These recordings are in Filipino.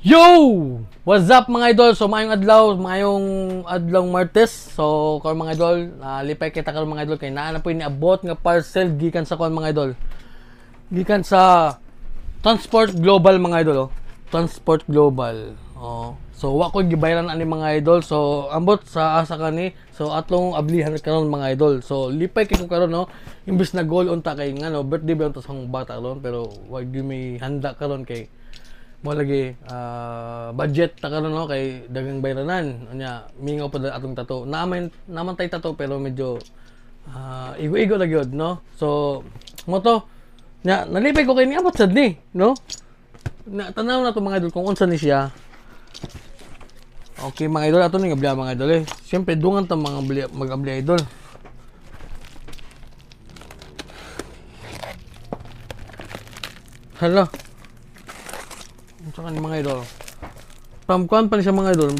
Yo! What's up mga idol? So mayong adlaw Martes. So karon mga idol, lipay kita karon mga idol kay naa na po ni abot nga parcel gikan sa kon mga idol. Gikan sa Transport Global mga idol, oh. Transport Global. Oh. So wa ko gibayaran ani mga idol. So ambot sa asa kani. So atlong ablihan karon mga idol. So lipay kay ko karon no. Imbes na goal unta kay ngano birthday ba unta sa akong bata karon pero wag gi may handa karon kay mo lagi budget ta karon no kay dagang bayranan nya mingaw pa atong tato naman tay tato pero medyo igo-igo lagi yun no. So mo to nya nalipay ko kay niabot sad ni no na tanaw na to mga idol kung unsa ni siya. Okay mga idol, ato ni nga mga idol siyempre dungan ta mga mag-abli idol. Hala saka ni mga idol kuan pa ni siya mga idol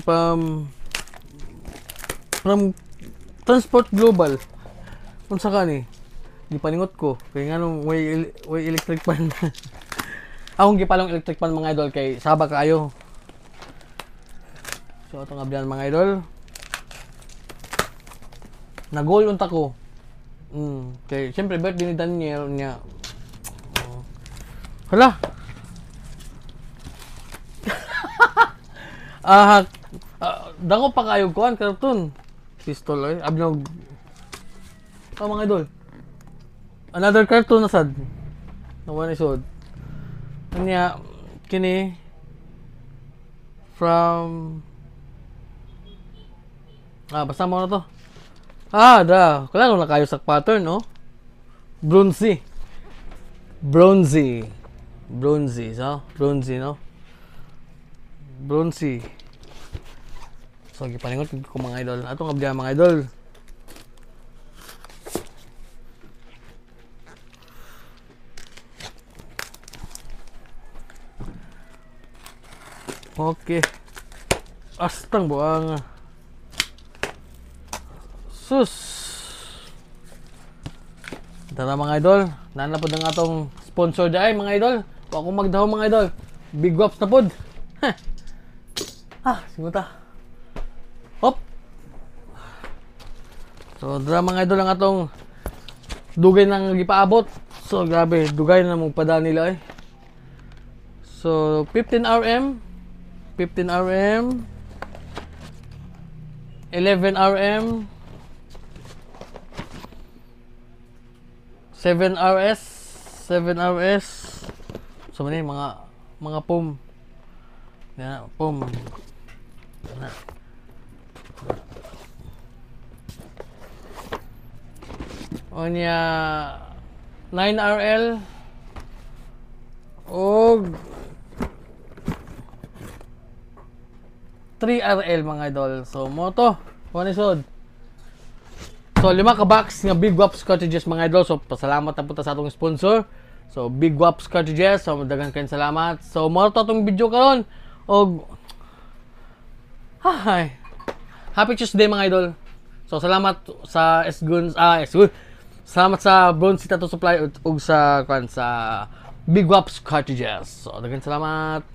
from Transport Global kung saka ni gipaningot ko kay nganong way electric pan akong gipalong electric pan mga idol kay saba kaayo. So atong abyan mga idol nagol unta ko kay siyempre birthday ni Daniel niya. Hala dako pa kayo kuan karton pistol abnog mga idol another cartoon na sad nawan isod kanya kini from basta mo na to klaro na kayo sa pattern no bronzy so bronzy no bronzy. So gipaningot ko mga idol atong abdiyan mga idol. Okay astang buang sus tara mga idol nanapod ang atong sponsor dai mga idol wa ko magdaw mga idol big waps na pod simuta hop. So dra mga idol ang atong dugay nang gipaabot. So grabe dugay na mong pada nila So 15 RM 11 RM 7 RS so mani mga pum na pum na onya 9RL og 3RL mga idol. So mo to isod. So 5 ka box nga Big Waps cartridges mga idol. So pasalamat na punta sa atong sponsor. So Big Waps cartridges. So daghang kayong salamat. So mo to atong video karon og Happy Tuesday mga idol. So salamat sa salamat sa Bronzy Tattoo Supply ug sa Big Waps cartridges. So daghang salamat.